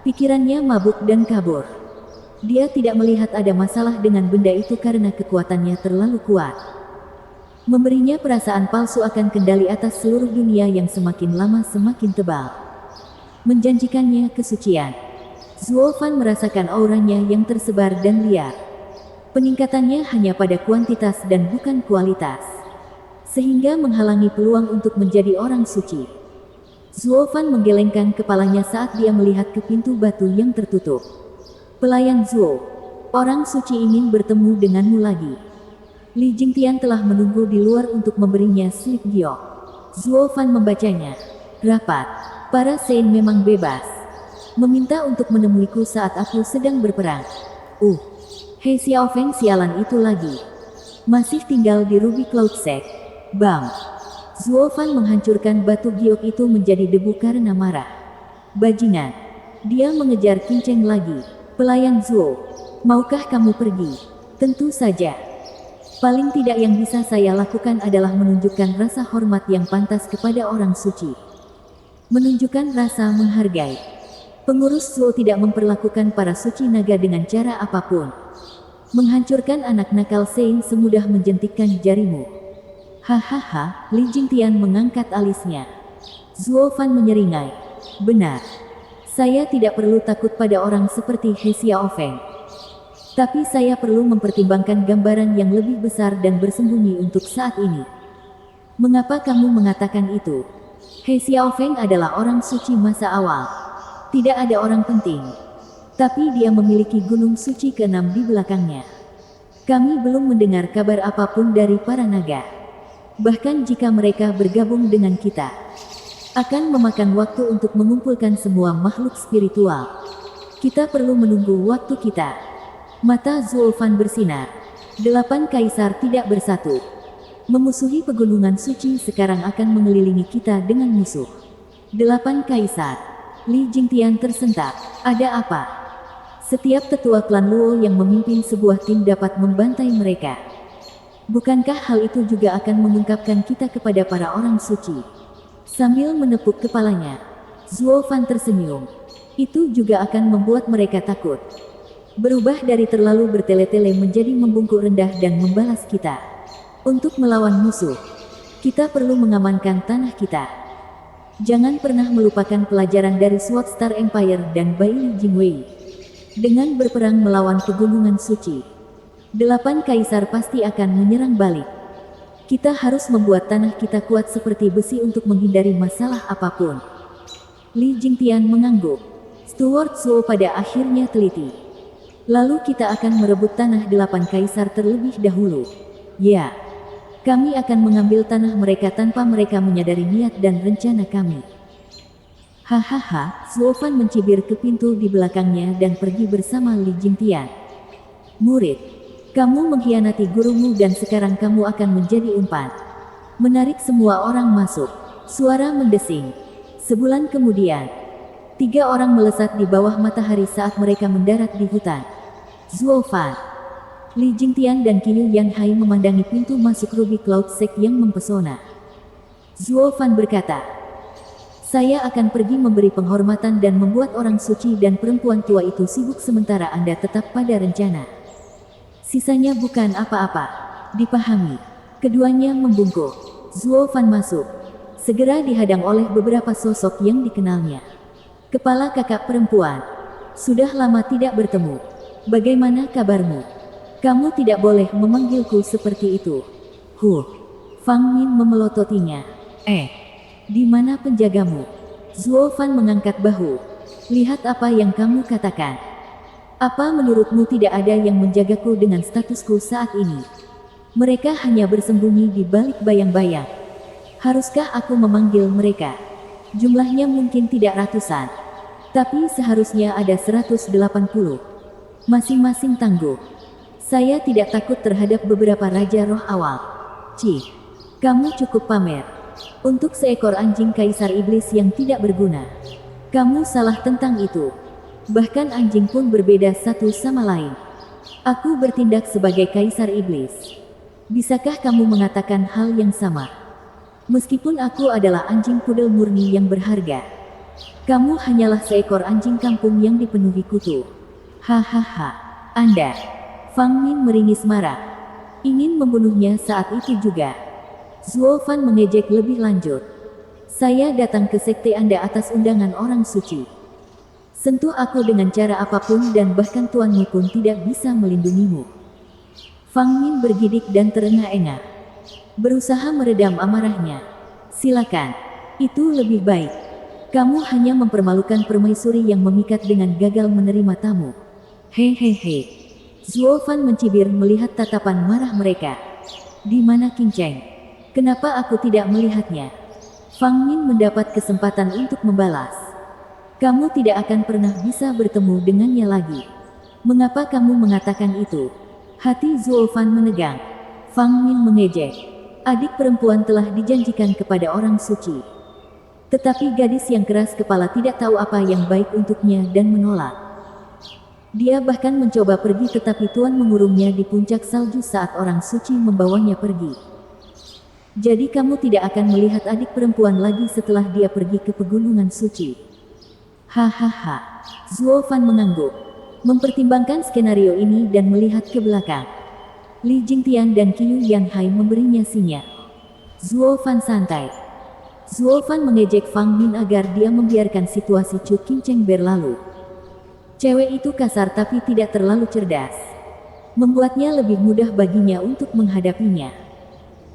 Pikirannya mabuk dan kabur. Dia tidak melihat ada masalah dengan benda itu karena kekuatannya terlalu kuat. Memberinya perasaan palsu akan kendali atas seluruh dunia yang semakin lama semakin tebal. Menjanjikannya kesucian. Zuo Fan merasakan auranya yang tersebar dan liar. Peningkatannya hanya pada kuantitas dan bukan kualitas. Sehingga menghalangi peluang untuk menjadi orang suci. Zuo Fan menggelengkan kepalanya saat dia melihat ke pintu batu yang tertutup. Pelayan Zuo, orang suci ingin bertemu denganmu lagi. Li Jingtian telah menunggu di luar untuk memberinya slip giok. Zuo Fan membacanya. Rapat. Para Sein memang bebas. Meminta untuk menemuiku saat aku sedang berperang. He Xiaofeng sialan itu lagi. Masih tinggal di Ruby Cloud Sect. Bam. Zuo Fan menghancurkan batu giok itu menjadi debu karena marah. Bajingan. Dia mengejar Kinceng lagi. Pelayan Zuo, maukah kamu pergi? Tentu saja. Paling tidak yang bisa saya lakukan adalah menunjukkan rasa hormat yang pantas kepada orang suci. Menunjukkan rasa menghargai. Pengurus Zuo tidak memperlakukan para suci naga dengan cara apapun. Menghancurkan anak nakal Sein semudah menjentikkan jarimu. Hahaha, Li Jingtian mengangkat alisnya. Zuo Fan menyeringai. Benar. Saya tidak perlu takut pada orang seperti He Xiaofeng. Tapi saya perlu mempertimbangkan gambaran yang lebih besar dan bersembunyi untuk saat ini. Mengapa kamu mengatakan itu? He Xiaofeng adalah orang suci masa awal. Tidak ada orang penting. Tapi dia memiliki gunung suci ke-6 di belakangnya. Kami belum mendengar kabar apapun dari para naga. Bahkan jika mereka bergabung dengan kita, akan memakan waktu untuk mengumpulkan semua makhluk spiritual. Kita perlu menunggu waktu kita. Mata Zuo Fan bersinar. 8 kaisar tidak bersatu. Memusuhi pegunungan suci sekarang akan mengelilingi kita dengan musuh. 8 kaisar. Li Jingtian tersentak. Ada apa? Setiap tetua klan Luo yang memimpin sebuah tim dapat membantai mereka. Bukankah hal itu juga akan mengungkapkan kita kepada para orang suci? Sambil menepuk kepalanya, Zuo Fan tersenyum. Itu juga akan membuat mereka takut. Berubah dari terlalu bertele-tele menjadi membungkuk rendah dan membalas kita. Untuk melawan musuh, kita perlu mengamankan tanah kita. Jangan pernah melupakan pelajaran dari Sword Star Empire dan Bai Jingwei. Dengan berperang melawan pegunungan suci, 8 kaisar pasti akan menyerang balik. Kita harus membuat tanah kita kuat seperti besi untuk menghindari masalah apapun. Li Jingtian mengangguk. Steward Zuo pada akhirnya teliti. Lalu kita akan merebut tanah 8 kaisar terlebih dahulu. Ya. Kami akan mengambil tanah mereka tanpa mereka menyadari niat dan rencana kami. Hahaha, Zuo Fan mencibir ke pintu di belakangnya dan pergi bersama Li Jingtian. Murid, kamu mengkhianati gurumu dan sekarang kamu akan menjadi umpan. Menarik semua orang masuk. Suara mendesing. Sebulan kemudian, 3 orang melesat di bawah matahari saat mereka mendarat di hutan. Zuo Fan, Li Jingtian dan Qiyu Yanhai memandangi pintu masuk Ruby Cloud Sect yang mempesona. Zuo Fan berkata, "Saya akan pergi memberi penghormatan dan membuat orang suci dan perempuan tua itu sibuk sementara Anda tetap pada rencana. Sisanya bukan apa-apa." Dipahami. Keduanya membungkuk. Zuo Fan masuk. Segera dihadang oleh beberapa sosok yang dikenalnya. "Kepala kakak perempuan. Sudah lama tidak bertemu. Bagaimana kabarmu? Kamu tidak boleh memanggilku seperti itu." Fang Min memelototinya. Di mana penjagamu?" Zuo Fan mengangkat bahu. "Lihat apa yang kamu katakan. Apa menurutmu tidak ada yang menjagaku dengan statusku saat ini? Mereka hanya bersembunyi di balik bayang-bayang. Haruskah aku memanggil mereka? Jumlahnya mungkin tidak ratusan, tapi seharusnya ada 180. Masing-masing tangguh. Saya tidak takut terhadap beberapa raja roh awal. Kamu cukup pamer. Untuk seekor anjing kaisar iblis yang tidak berguna. Kamu salah tentang itu. Bahkan anjing pun berbeda satu sama lain. Aku bertindak sebagai kaisar iblis. Bisakah kamu mengatakan hal yang sama? Meskipun aku adalah anjing pudel murni yang berharga. Kamu hanyalah seekor anjing kampung yang dipenuhi kutu. Hahaha. Anda. Fang Min meringis marah. Ingin membunuhnya saat itu juga. Zuo Fan mengejek lebih lanjut. "Saya datang ke sekte Anda atas undangan orang suci. Sentuh aku dengan cara apapun dan bahkan tuanmu pun tidak bisa melindungimu." Fang Min bergidik dan terengah-engah. Berusaha meredam amarahnya. "Silakan. Itu lebih baik. Kamu hanya mempermalukan permaisuri yang memikat dengan gagal menerima tamu." Hehehe. Zuo Fan mencibir melihat tatapan marah mereka. "Di mana Qin Cheng? Kenapa aku tidak melihatnya?" Fang Min mendapat kesempatan untuk membalas. "Kamu tidak akan pernah bisa bertemu dengannya lagi. Mengapa kamu mengatakan itu?" Hati Zuo Fan menegang. Fang Min mengejek. Adik perempuan telah dijanjikan kepada orang suci. Tetapi gadis yang keras kepala tidak tahu apa yang baik untuknya dan menolak. Dia bahkan mencoba pergi tetapi Tuan mengurungnya di puncak salju saat orang suci membawanya pergi. "Jadi kamu tidak akan melihat adik perempuan lagi setelah dia pergi ke pegunungan suci?" Hahaha. Zuo Fan mengangguk. Mempertimbangkan skenario ini dan melihat ke belakang. Li Jingtian dan Qiyu Yanhai memberinya sinyal. Zuo Fan santai. Zuo Fan mengejek Fang Min agar dia membiarkan situasi Chu Qin Cheng berlalu. Cewek itu kasar tapi tidak terlalu cerdas. Membuatnya lebih mudah baginya untuk menghadapinya.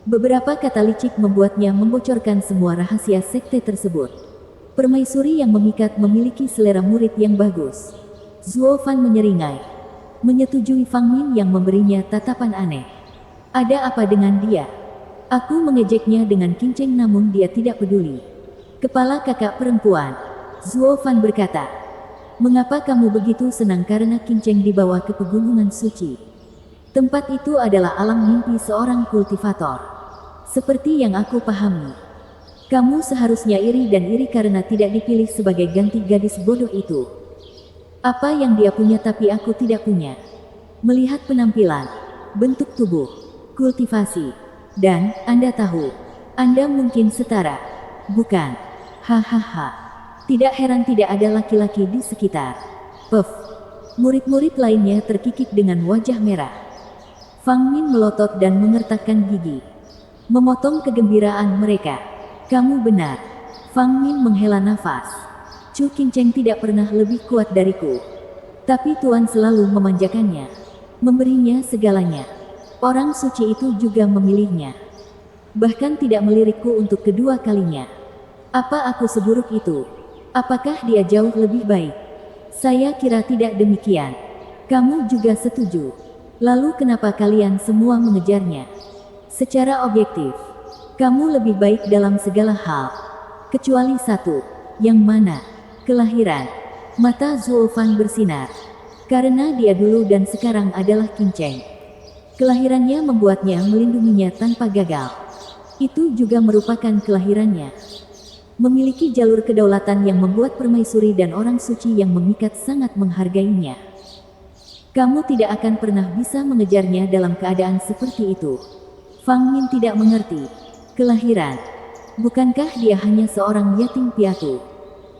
Beberapa kata licik membuatnya membocorkan semua rahasia sekte tersebut. Permaisuri yang memikat memiliki selera murid yang bagus. Zuo Fan menyeringai. Menyetujui Fang Min yang memberinya tatapan aneh. "Ada apa dengan dia? Aku mengejeknya dengan Qin Cheng namun dia tidak peduli." "Kepala kakak perempuan," Zuo Fan berkata. "Mengapa kamu begitu senang karena Qin Cheng dibawa ke pegunungan suci? Tempat itu adalah alam mimpi seorang kultivator. Seperti yang aku pahami. Kamu seharusnya iri dan iri karena tidak dipilih sebagai ganti gadis bodoh itu. Apa yang dia punya tapi aku tidak punya. Melihat penampilan, bentuk tubuh, kultivasi, dan Anda tahu, Anda mungkin setara, bukan? Hahaha. Tidak heran tidak ada laki-laki di sekitar." Murid-murid lainnya terkikik dengan wajah merah. Fang Min melotot dan mengertakkan gigi. Memotong kegembiraan mereka. "Kamu benar." Fang Min menghela nafas. "Chu Qin Cheng tidak pernah lebih kuat dariku. Tapi Tuan selalu memanjakannya. Memberinya segalanya. Orang suci itu juga memilihnya. Bahkan tidak melirikku untuk kedua kalinya. Apa aku seburuk itu? Apakah dia jauh lebih baik? Saya kira tidak demikian. Kamu juga setuju. Lalu kenapa kalian semua mengejarnya? Secara objektif, kamu lebih baik dalam segala hal. Kecuali satu. Yang mana? Kelahiran." Mata Zuo Fan bersinar. Karena dia dulu dan sekarang adalah Qin Cheng. Kelahirannya membuatnya melindunginya tanpa gagal. Itu juga merupakan kelahirannya. Memiliki jalur kedaulatan yang membuat permaisuri dan orang suci yang mengikat sangat menghargainya. Kamu tidak akan pernah bisa mengejarnya dalam keadaan seperti itu. Fang Min tidak mengerti. Kelahiran. Bukankah dia hanya seorang yatim piatu?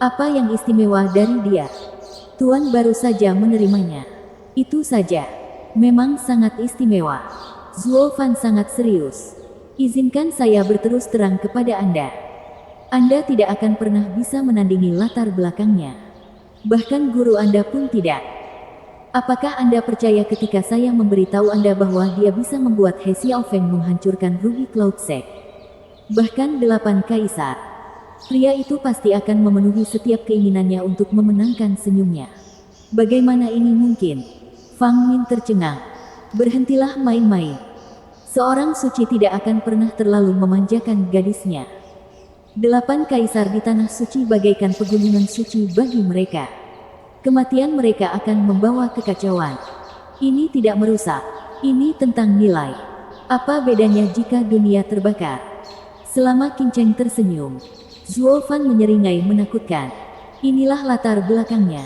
Apa yang istimewa dari dia? Tuan baru saja menerimanya. Itu saja. Memang sangat istimewa. Zuo Fan sangat serius. Izinkan saya berterus terang kepada Anda. Anda tidak akan pernah bisa menandingi latar belakangnya. Bahkan guru Anda pun tidak. Apakah Anda percaya ketika saya memberitahu Anda bahwa dia bisa membuat He Xiaofeng menghancurkan Ruby Cloud Sect? Bahkan 8 kaisar. Pria itu pasti akan memenuhi setiap keinginannya untuk memenangkan senyumnya. Bagaimana ini mungkin? Fang Min tercengang. Berhentilah main-main. Seorang suci tidak akan pernah terlalu memanjakan gadisnya. 8 kaisar di tanah suci bagaikan pegunungan suci bagi mereka. Kematian mereka akan membawa kekacauan. Ini tidak merusak. Ini tentang nilai. Apa bedanya jika dunia terbakar? Selama Qin Cheng tersenyum, Zuo Fan menyeringai menakutkan. Inilah latar belakangnya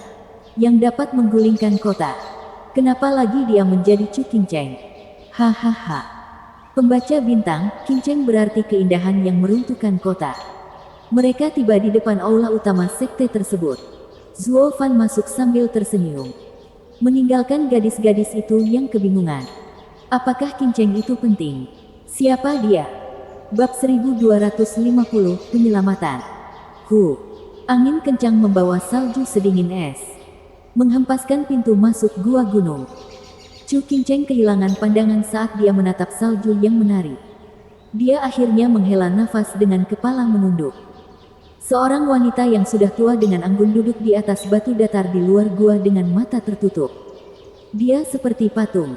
yang dapat menggulingkan kota. Kenapa lagi dia menjadi Chu Qin Cheng? Hahaha. Pembaca bintang, Qin Cheng berarti keindahan yang meruntuhkan kota. Mereka tiba di depan aula utama sekte tersebut. Zuo Fan masuk sambil tersenyum. Meninggalkan gadis-gadis itu yang kebingungan. Apakah Qin Cheng itu penting? Siapa dia? Bab 1250, Penyelamatan. Angin kencang membawa salju sedingin es. Menghempaskan pintu masuk gua gunung. Chu Qin Cheng kehilangan pandangan saat dia menatap salju yang menari. Dia akhirnya menghela nafas dengan kepala menunduk. Seorang wanita yang sudah tua dengan anggun duduk di atas batu datar di luar gua dengan mata tertutup. Dia seperti patung.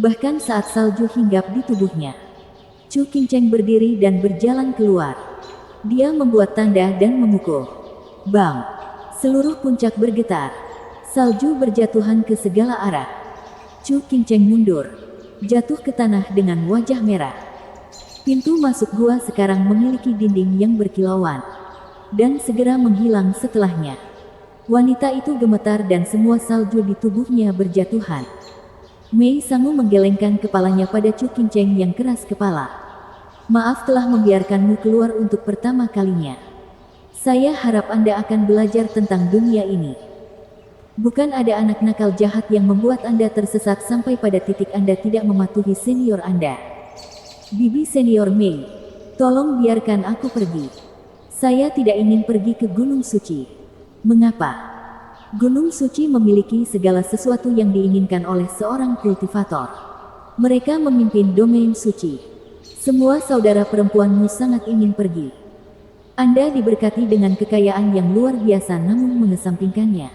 Bahkan saat salju hinggap di tubuhnya. Chu Qin Cheng berdiri dan berjalan keluar. Dia membuat tanda dan memukul. Bang! Seluruh puncak bergetar. Salju berjatuhan ke segala arah. Chu Qin Cheng mundur. Jatuh ke tanah dengan wajah merah. Pintu masuk gua sekarang memiliki dinding yang berkilauan. Dan segera menghilang setelahnya. Wanita itu gemetar dan semua salju di tubuhnya berjatuhan. Mei Sangu menggelengkan kepalanya pada Chu Qin Cheng yang keras kepala. Maaf telah membiarkanmu keluar untuk pertama kalinya. Saya harap Anda akan belajar tentang dunia ini. Bukan ada anak nakal jahat yang membuat Anda tersesat sampai pada titik Anda tidak mematuhi senior Anda. Bibi senior Mei, tolong biarkan aku pergi. Saya tidak ingin pergi ke Gunung Suci. Mengapa? Gunung Suci memiliki segala sesuatu yang diinginkan oleh seorang kultivator. Mereka memimpin domain suci. Semua saudara perempuanmu sangat ingin pergi. Anda diberkati dengan kekayaan yang luar biasa namun mengesampingkannya.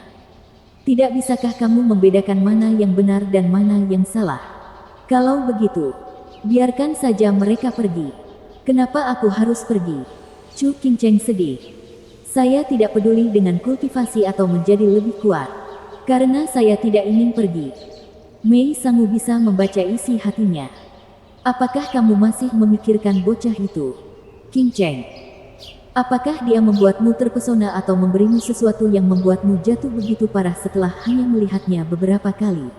Tidak bisakah kamu membedakan mana yang benar dan mana yang salah? Kalau begitu, biarkan saja mereka pergi. Kenapa aku harus pergi? Chu Qin Cheng sedih. Saya tidak peduli dengan kultivasi atau menjadi lebih kuat. Karena saya tidak ingin pergi. Mei Sangu bisa membaca isi hatinya. Apakah kamu masih memikirkan bocah itu? Qin Cheng. Apakah dia membuatmu terpesona atau memberimu sesuatu yang membuatmu jatuh begitu parah setelah hanya melihatnya beberapa kali?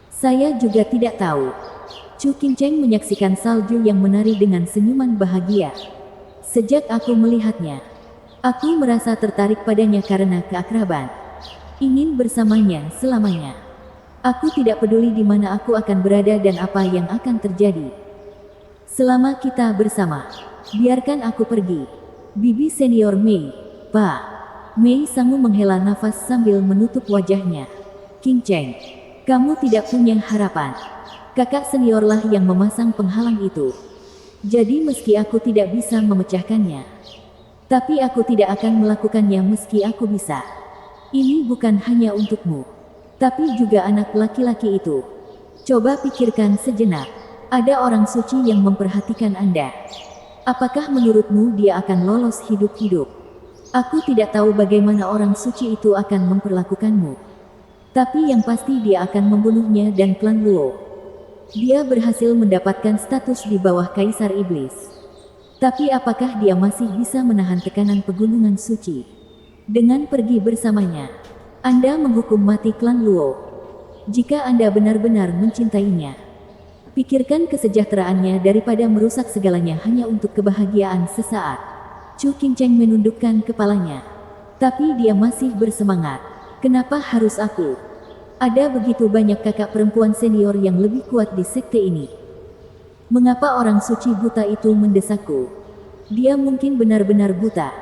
Saya juga tidak tahu. Chu Qin Cheng menyaksikan salju yang menari dengan senyuman bahagia. Sejak aku melihatnya, aku merasa tertarik padanya karena keakraban. Ingin bersamanya selamanya. Aku tidak peduli di mana aku akan berada dan apa yang akan terjadi. Selama kita bersama, biarkan aku pergi. Bibi senior Mei, Pak. Mei Sangu menghela nafas sambil menutup wajahnya. Qin Cheng, kamu tidak punya harapan. Kakak seniorlah yang memasang penghalang itu. Jadi meski aku tidak bisa memecahkannya, tapi aku tidak akan melakukannya meski aku bisa. Ini bukan hanya untukmu, tapi juga anak laki-laki itu. Coba pikirkan sejenak. Ada orang suci yang memperhatikan Anda. Apakah menurutmu dia akan lolos hidup-hidup? Aku tidak tahu bagaimana orang suci itu akan memperlakukanmu. Tapi yang pasti dia akan membunuhnya dan klan Luo. Dia berhasil mendapatkan status di bawah Kaisar Iblis. Tapi apakah dia masih bisa menahan tekanan pegunungan suci? Dengan pergi bersamanya, Anda menghukum mati klan Luo. Jika Anda benar-benar mencintainya, pikirkan kesejahteraannya daripada merusak segalanya hanya untuk kebahagiaan sesaat. Chu Qingcheng menundukkan kepalanya. Tapi dia masih bersemangat. Kenapa harus aku? Ada begitu banyak kakak perempuan senior yang lebih kuat di sekte ini. Mengapa orang suci buta itu mendesakku? Dia mungkin benar-benar buta.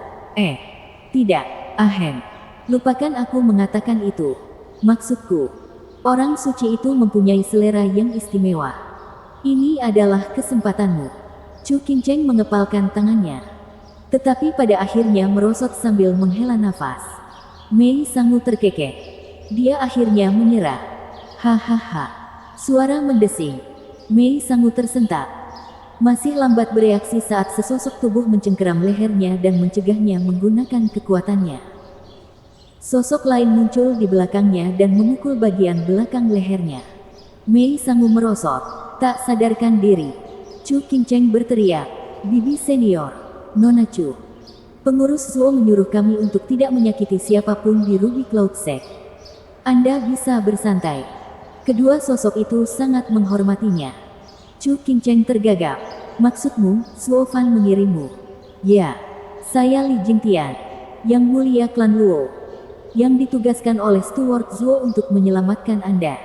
Tidak, Ahem. Lupakan aku mengatakan itu. Maksudku, orang suci itu mempunyai selera yang istimewa. Ini adalah kesempatanmu. Chu Qingcheng mengepalkan tangannya. Tetapi pada akhirnya merosot sambil menghela nafas. Mei Sangu terkekeh. Dia akhirnya menyerah. Hahaha. Suara mendesing. Mei Sangu tersentak. Masih lambat bereaksi saat sesosok tubuh mencengkeram lehernya dan mencegahnya menggunakan kekuatannya. Sosok lain muncul di belakangnya dan memukul bagian belakang lehernya. Mei Sangu merosot. Tak sadarkan diri. Chu Qingcheng berteriak. Bibi senior. Nona Chu, pengurus Zuo menyuruh kami untuk tidak menyakiti siapapun di Ruby Cloud Sect. Anda bisa bersantai. Kedua sosok itu sangat menghormatinya. Chu Qingcheng tergagap. Maksudmu, Zuo Fan mengirimmu? Ya, saya Li Jingtian, yang mulia klan Luo, yang ditugaskan oleh Steward Zuo untuk menyelamatkan Anda.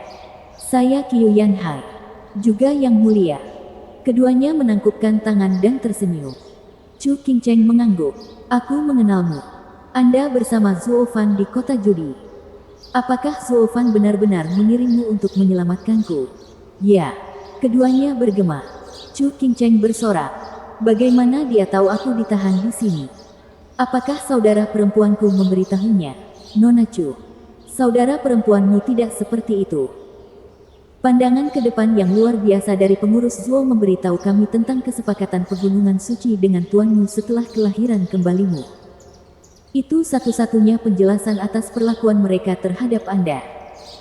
Saya Qiu Yanhai, juga yang mulia. Keduanya menangkupkan tangan dan tersenyum. Chu Qingcheng mengangguk. Aku mengenalmu. Anda bersama Zuo Fan di kota judi. Apakah Zuo Fan benar-benar mengirimmu untuk menyelamatkanku? Ya. Keduanya bergema. Chu Qingcheng bersorak. Bagaimana dia tahu aku ditahan di sini? Apakah saudara perempuanku memberitahunya? Nona Chu, saudara perempuanmu tidak seperti itu. Pandangan ke depan yang luar biasa dari pengurus Zuo memberitahu kami tentang kesepakatan pegunungan suci dengan tuanmu setelah kelahiran kembalimu. Itu satu-satunya penjelasan atas perlakuan mereka terhadap Anda.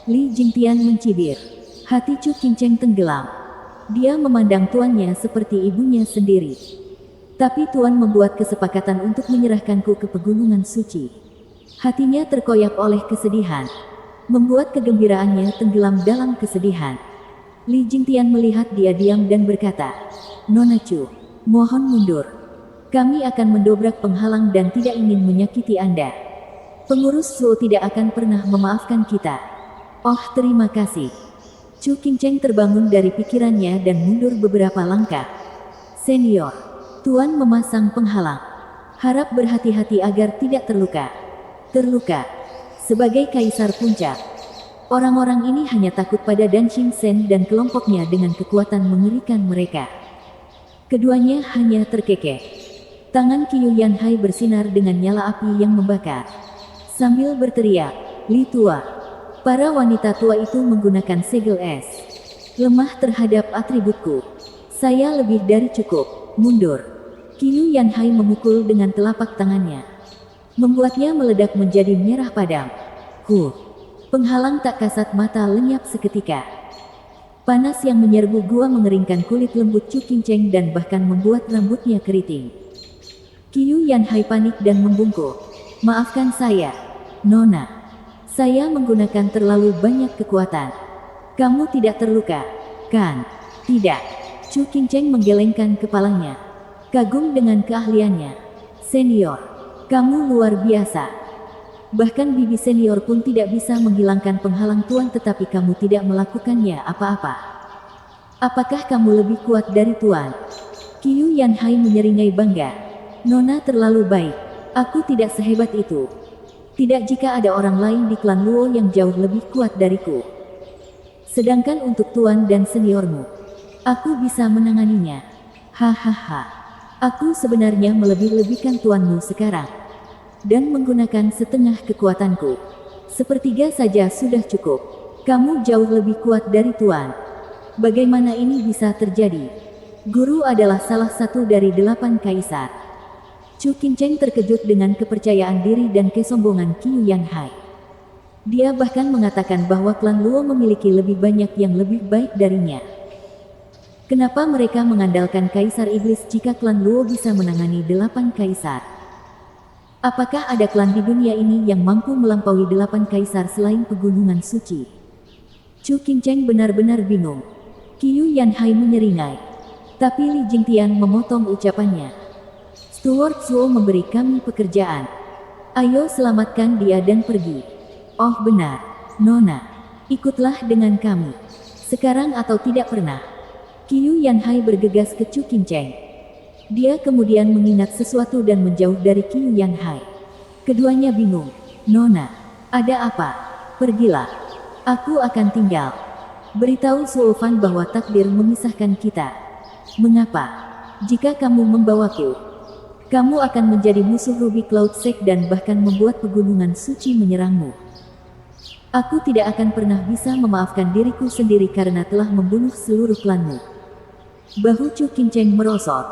Li Jingtian mencibir. Hati Chu Qingcheng tenggelam. Dia memandang tuannya seperti ibunya sendiri. Tapi tuan membuat kesepakatan untuk menyerahkanku ke pegunungan suci. Hatinya terkoyak oleh kesedihan. Membuat kegembiraannya tenggelam dalam kesedihan. Li Jingtian melihat dia diam dan berkata, Nona Chu, mohon mundur. Kami akan mendobrak penghalang dan tidak ingin menyakiti Anda. Pengurus Zuo tidak akan pernah memaafkan kita. Oh, terima kasih. Chu Qingcheng terbangun dari pikirannya dan mundur beberapa langkah. Senior, Tuan memasang penghalang. Harap berhati-hati agar tidak terluka. Terluka. Sebagai Kaisar Puncak, orang-orang ini hanya takut pada Dan Xingchen dan kelompoknya dengan kekuatan mengerikan mereka. Keduanya hanya terkekeh. Tangan Qiu Yanhai bersinar dengan nyala api yang membakar. Sambil berteriak, Li Tua. Para wanita tua itu menggunakan segel es. Lemah terhadap atributku. Saya lebih dari cukup. Mundur. Qiu Yanhai memukul dengan telapak tangannya. Membuatnya meledak menjadi merah padam. Penghalang tak kasat mata lenyap seketika. Panas yang menyerbu gua mengeringkan kulit lembut Chu Qingcheng dan bahkan membuat rambutnya keriting. Qiu Yanhai panik dan membungkuk. Maafkan saya, Nona. Saya menggunakan terlalu banyak kekuatan. Kamu tidak terluka, kan? Tidak. Chu Qingcheng menggelengkan kepalanya. Kagum dengan keahliannya. Senior. Kamu luar biasa. Bahkan bibi senior pun tidak bisa menghilangkan penghalang tuan tetapi kamu tidak melakukannya apa-apa. Apakah kamu lebih kuat dari tuan? Qiu Yanhai menyeringai bangga. Nona terlalu baik. Aku tidak sehebat itu. Tidak jika ada orang lain di klan Luo yang jauh lebih kuat dariku. Sedangkan untuk tuan dan seniormu, aku bisa menanganinya. Hahaha. Aku sebenarnya melebih-lebihkan tuanmu sekarang. Dan menggunakan setengah kekuatanku. Sepertiga saja sudah cukup. Kamu jauh lebih kuat dari tuan. Bagaimana ini bisa terjadi? Guru adalah salah satu dari 8 kaisar. Chu Qingcheng terkejut dengan kepercayaan diri dan kesombongan Qiu Yanhai. Dia bahkan mengatakan bahwa klan Luo memiliki lebih banyak yang lebih baik darinya. Kenapa mereka mengandalkan Kaisar Iblis jika klan Luo bisa menangani 8 kaisar? Apakah ada klan di dunia ini yang mampu melampaui 8 kaisar selain pegunungan suci? Chu Qingcheng benar-benar bingung. Qiu Yanhai menyeringai. Tapi Li Jingtian memotong ucapannya. Steward Zuo memberi kami pekerjaan. Ayo selamatkan dia dan pergi. Oh benar, Nona. Ikutlah dengan kami. Sekarang atau tidak pernah. Qiu Yanhai bergegas ke Chu Qingcheng. Dia kemudian mengingat sesuatu dan menjauh dari Qiu Yanhai. Keduanya bingung. Nona, ada apa? Pergilah. Aku akan tinggal. Beritahu Suofan bahwa takdir memisahkan kita. Mengapa? Jika kamu membawaku, kamu akan menjadi musuh Ruby Cloud Sect dan bahkan membuat pegunungan suci menyerangmu. Aku tidak akan pernah bisa memaafkan diriku sendiri karena telah membunuh seluruh klanmu. Bahu Chu Qingcheng merosot.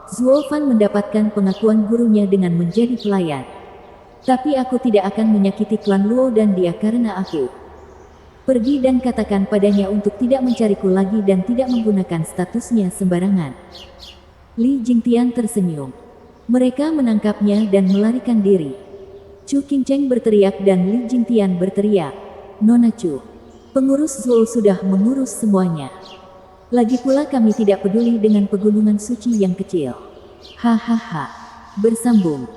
Zuofan mendapatkan pengakuan gurunya dengan menjadi pelayan. Tapi aku tidak akan menyakiti klan Luo dan dia karena aku. Pergi dan katakan padanya untuk tidak mencariku lagi dan tidak menggunakan statusnya sembarangan. Li Jingtian tersenyum. Mereka menangkapnya dan melarikan diri. Chu Qingcheng berteriak dan Li Jingtian berteriak. Nona Chu, pengurus Zuo sudah mengurus semuanya. Lagi pula kami tidak peduli dengan pegunungan suci yang kecil. Hahaha. Bersambung.